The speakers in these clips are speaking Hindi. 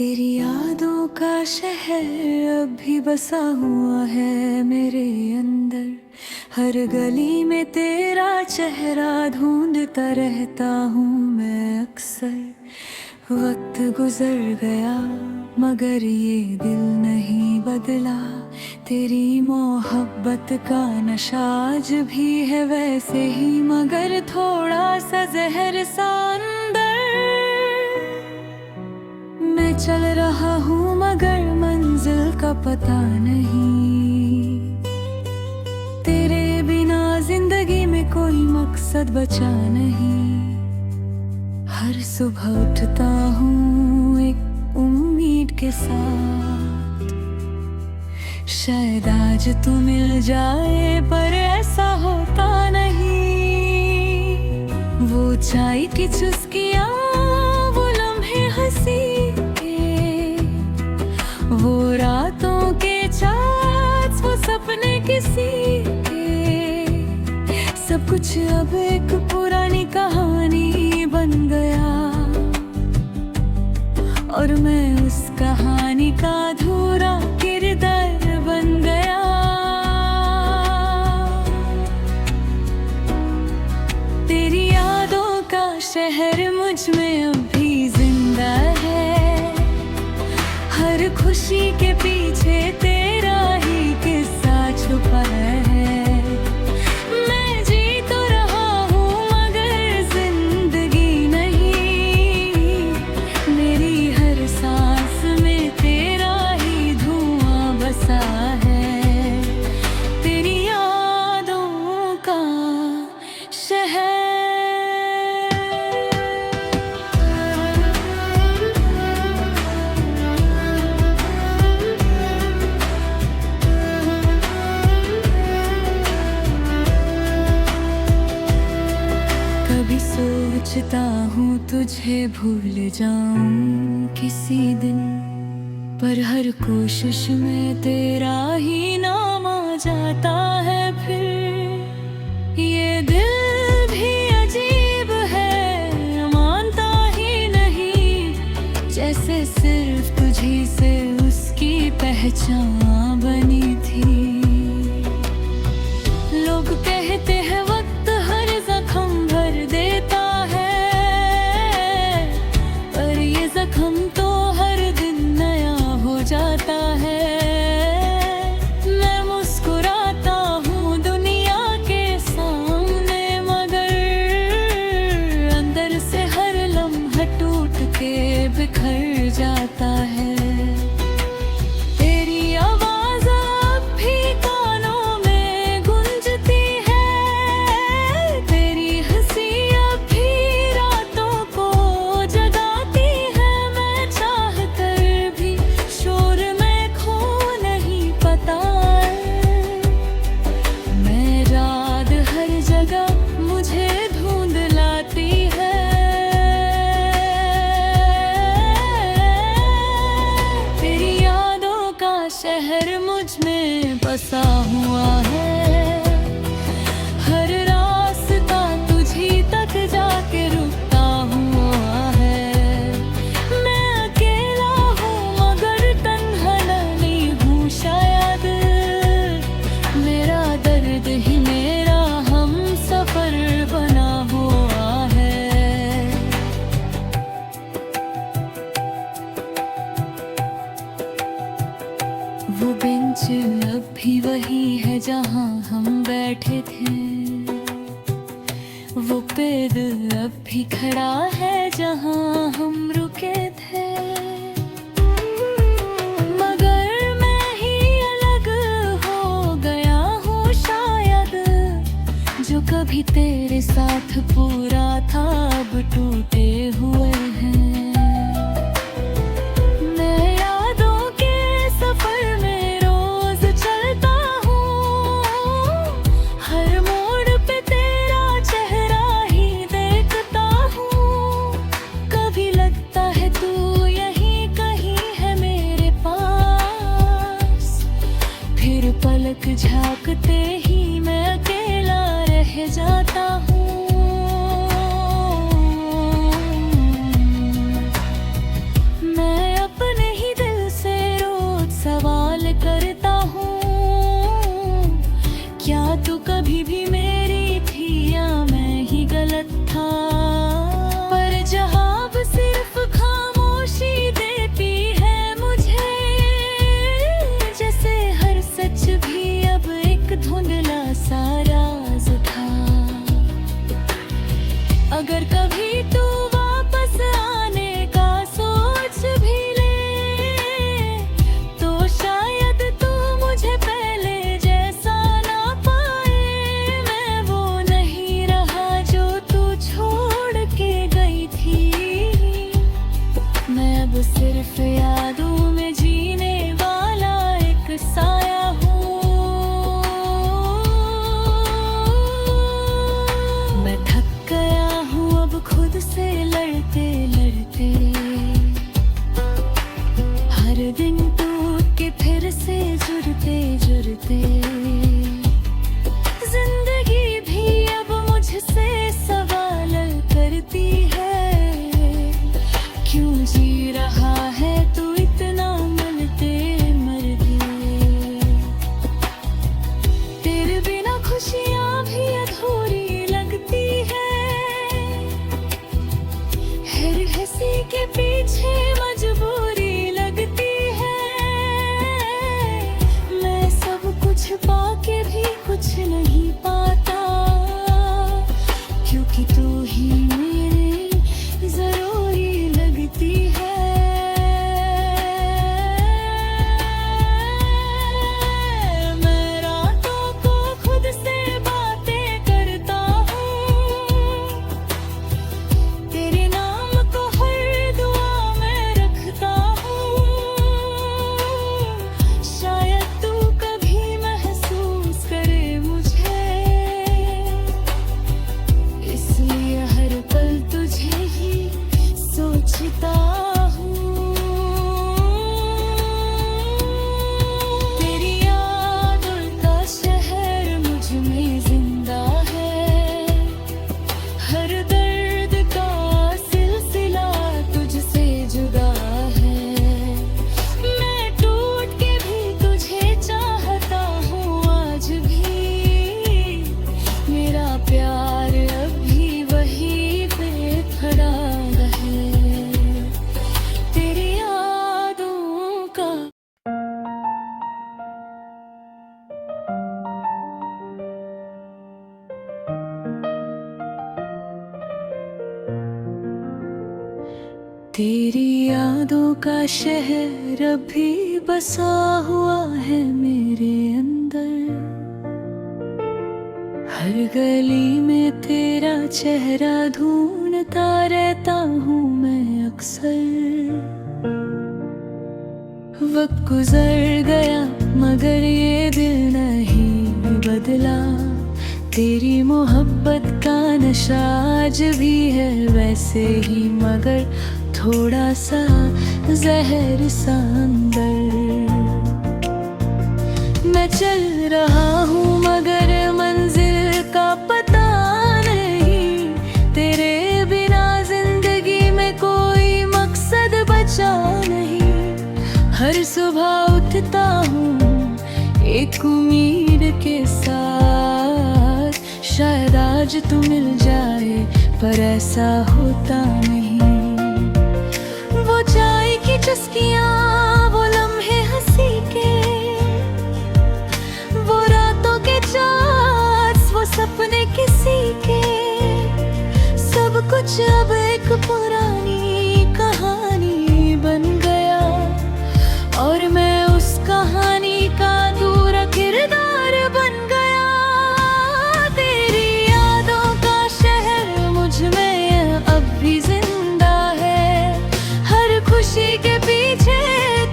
तेरी यादों का शहर अब भी बसा हुआ है मेरे अंदर। हर गली में तेरा चेहरा ढूंढता रहता हूँ मैं अक्सर। वक्त गुजर गया मगर ये दिल नहीं बदला। तेरी मोहब्बत का नशा आज भी है वैसे ही, मगर थोड़ा सा जहर सा अंदर। मैं चल रहा हूँ मगर मंजिल का पता नहीं। तेरे बिना जिंदगी में कोई मकसद बचा नहीं। हर सुबह उठता हूँ एक उम्मीद के साथ, शायद आज तू मिल जाए, पर ऐसा होता नहीं। वो चाय की चुस्कियाँ, वो लम्हे हंसी के, वो रातों के चाँद, वो सपने किसी के, सब कुछ अब एक पुरानी कहानी बन गया। और मैं उस कहानी का अधूरा किरदार बन गया। तेरी यादों का शहर मुझ में अब भी जिंदा है। हर खुशी के पीछे तेरा ही किस्सा छुपा है। मैं जी तो रहा हूँ मगर जिंदगी नहीं। मेरी हर सांस में तेरा ही धुआं बसा है। तेरी यादों का शहर। कभी सोचता हूँ तुझे भूल जाऊं किसी दिन, पर हर कोशिश में तेरा ही नाम आ जाता है। फिर ये दिल भी अजीब है, मानता ही नहीं, जैसे सिर्फ तुझी से उसकी पहचान बनी थी। लोग कहते हैं वक्त हर जख्म भर देता है, पर ये जख्म तो हर दिन नया हो जाता है। मैं मुस्कुराता हूँ दुनिया के सामने, मगर अंदर से हर लम्हा टूट के बिखर जाता है। तेरी आवाज़ अब भी कानों में गूंजती है। तेरी हंसी अब भी रातों को जगाती है। मैं चाह कर भी शोर में खो नहीं पाता। मैं रात हर जगह मुझे ढूंढ लाती है। तेरी यादों का शहर मुझ में बसा हुआ है। हर रास्ता तुझी तक जाके रुकता हुआ है। मैं अकेला हूँ मगर तन्हा नहीं हूँ शायद। मेरा दर्द ही मेरा हम सफर बना हुआ है। वो बेंच अब भी वही है जहाँ हम बैठे थे। वो पेड़ अब भी खड़ा है जहाँ हम रुके थे। मगर मैं ही अलग हो गया हूँ शायद। जो कभी तेरे साथ पूरा था अब टूटे हुए हैं। पलक झांकते ही मैं अकेला रह जाता हूँ। मैं अपने हर दिन टूट के फिर से जुड़ते जुड़ते जिंदगी भी अब मुझसे सवाल करती है, क्यों जी रहा है तू इतना मरते मरते। तेरे बिना खुशियां भी अधूरी लगती है, हर हंसी के पीछे मजबूरी लगती है। मैं सब कुछ पाके भी कुछ नहीं पाता, क्योंकि तू ही मेरे जरूरी लगती है। मैं रातों को खुद से बातें करता हूँ, तेरे नाम को हर दुआ में रखता हूँ। शायद तू कभी महसूस करे मुझे, इसलिए हर पल तुझे ही सोचता हूँ। तेरी यादों का शहर मुझ में जिंदा है, हर दर्द का सिलसिला तुझसे जुदा है। मैं टूट के भी तुझे चाहता हूँ आज भी, मेरा प्यार अभी वहीं पे खड़ा है। तेरी यादों का तेरी यादों का शहर अभी बसा हुआ है मेरे अंदर, हर गली में तेरा चेहरा ढूंढता रहता हूँ मैं अक्सर। वक्त गुजर गया मगर ये दिल नहीं बदला, तेरी मोहब्बत का नशा आज भी है वैसे ही, मगर थोड़ा सा जहर सा अंदर। मैं चल रहा हूँ मगर मंजिल का पता नहीं, तेरे बिना जिंदगी में कोई मकसद बचा नहीं। हर सुबह उठता हूँ एक उम्मीद के साथ, शायद आज तू मिल जाए पर ऐसा होता नहीं। वो चाय की चुस्कियाँ, वो लम्हे हंसी के, वो रातों के चार्ट्स, वो सपने किसी के, सब कुछ अब एक पुरानी कहानी बन गया, और मैं उस कहानी का अधूरा किरदार बन गया। तेरी यादों का शहर मुझ में अब भी जिंदा है, हर खुशी के पीछे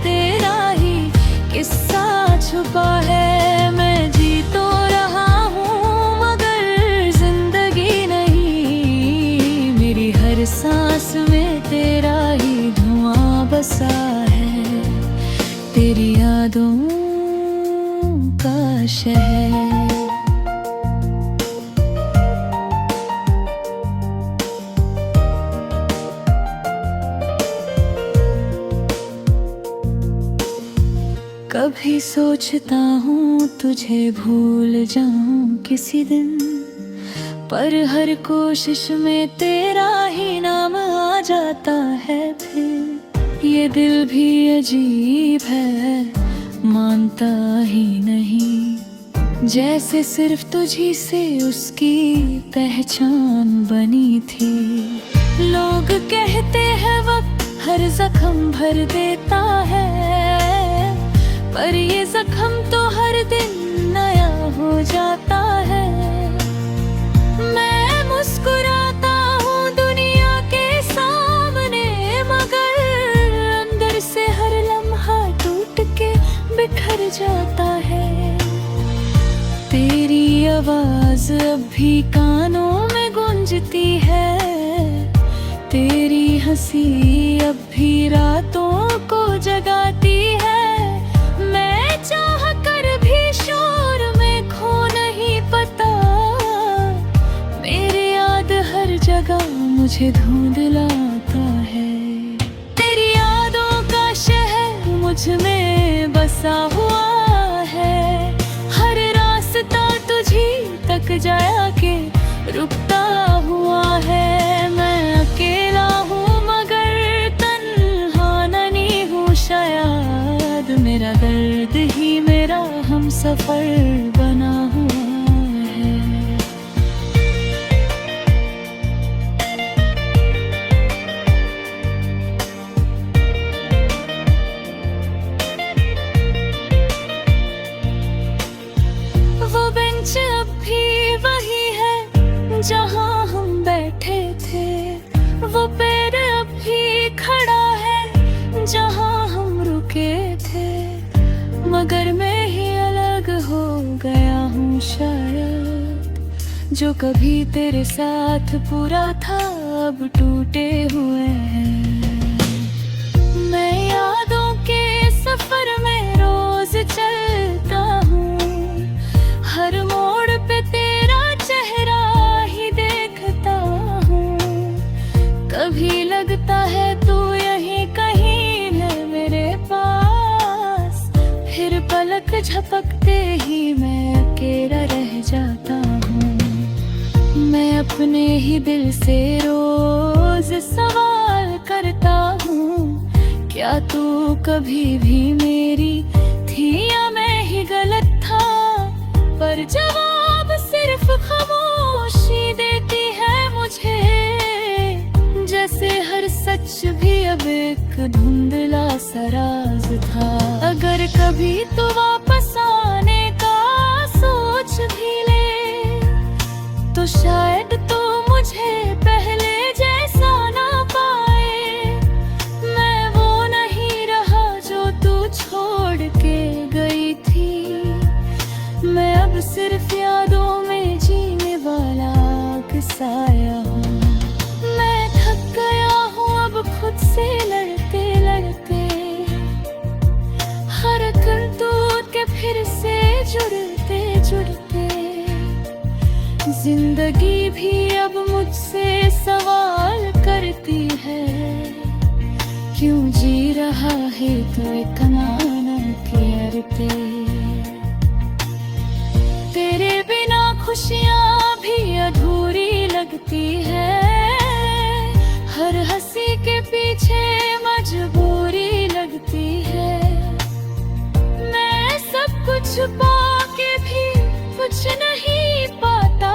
तेरा ही किस्सा छुपा है। मैं जी तो रहा हूँ मगर जिंदगी नहीं, मेरी हर सांस में तेरा ही धुआं बसा है। तेरी यादों का शहर। कभी सोचता हूँ तुझे भूल जाऊं किसी दिन, पर हर कोशिश में तेरा ही नाम आ जाता है फिर। ये दिल भी अजीब है, मानता ही नहीं, जैसे सिर्फ तुझी से उसकी पहचान बनी थी। लोग कहते हैं वक्त हर जख्म भर देता है, पर ये जख्म तो हर दिन नया हो जाता है। मैं मुस्कुराता हूँ दुनिया के सामने, मगर अंदर से हर लम्हा टूट के बिखर जाता है। तेरी आवाज अब भी कानों में गूंजती है, तेरी हंसी अब भी रातों को जगाती मुझे धुंधलाता है। तेरी यादों का शहर मुझ में बसा हुआ है, हर रास्ता तुझी तक जाया के रुकता हुआ है। मैं अकेला हूँ मगर तन्हा नहीं हूँ शायद, मेरा दर्द ही मेरा हमसफर बना हुआ है। वो बेंच अब भी वही है जहाँ हम बैठे थे, वो पेड़ अब भी खड़ा है जहाँ हम रुके थे। मगर मैं ही अलग हो गया हूँ शायद, जो कभी तेरे साथ पूरा था अब टूटे हुए हैं। मैं यादों के सफर में रोज चलता हूँ, हर मोड़ पे तेरा चेहरा ही देखता हूँ। कभी लगता है तू यहीं कहीं है मेरे पास, फिर पलक झपकते ही मैं अकेला रह जाता हूँ। मैं अपने ही दिल से रोज सवाल करता हूँ, क्या तू कभी भी मेरी थी या मैं ही गलत था? पर जवाब सिर्फ खामोशी देती है मुझे, जैसे हर सच भी अब एक धुंधला सा राज था। अगर कभी तो वापस आने का सोच भी ले, तो शायद तो मुझे पहले जैसा ना पाए। मैं वो नहीं रहा जो तू छोड़ के गई थी, मैं अब सिर्फ यादों में जीने वाला साया हूँ। मैं थक गया हूँ अब खुद से लड़ते लड़ते, हर करतूत के फिर से जुड़ते जुड़ते। जिंदगी भी अब मुझसे सवाल करती है, क्यों जी रहा है तू इतना न करते? तेरे बिना खुशियाँ भी अधूरी लगती है, हर हंसी के पीछे मजबूरी लगती है। मैं सब कुछ पा के भी कुछ नहीं पाता,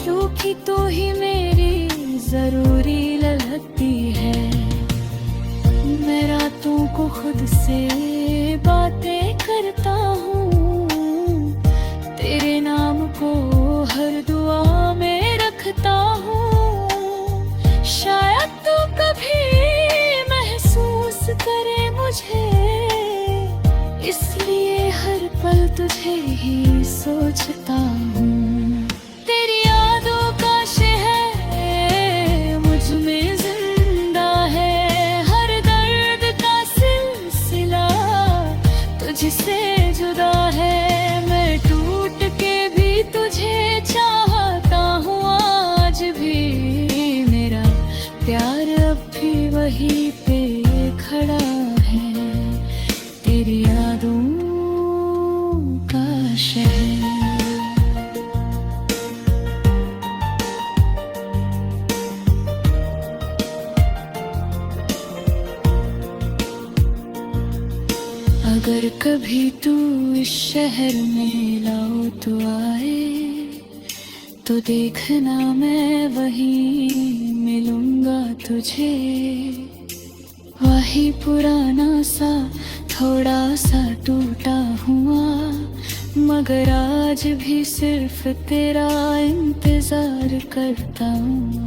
क्योंकि तू ही मेरी जरूरी लगती है। मैं रातों को खुद से बातें करता हूँ, तेरे नाम को हर दुआ में रखता हूँ। शायद तू कभी महसूस करे मुझे, इसलिए हर पल तुझे ही सोचता हूँ। तेरी यादों का शहर मुझ में जिंदा है, हर दर्द का सिलसिला तुझसे जुदा है। मैं टूट के भी तुझे चाहता हूँ, आज भी मेरा प्यार अब भी वहीं पे खड़ा है। तेरी यादों का शहर। अगर कभी तू इस शहर में लाओ तो आए, तो देखना मैं वहीं मिलूंगा तुझे। वही पुराना सा थोड़ा सा टूटा हुआ, मगर आज भी सिर्फ तेरा इंतजार करता हूँ।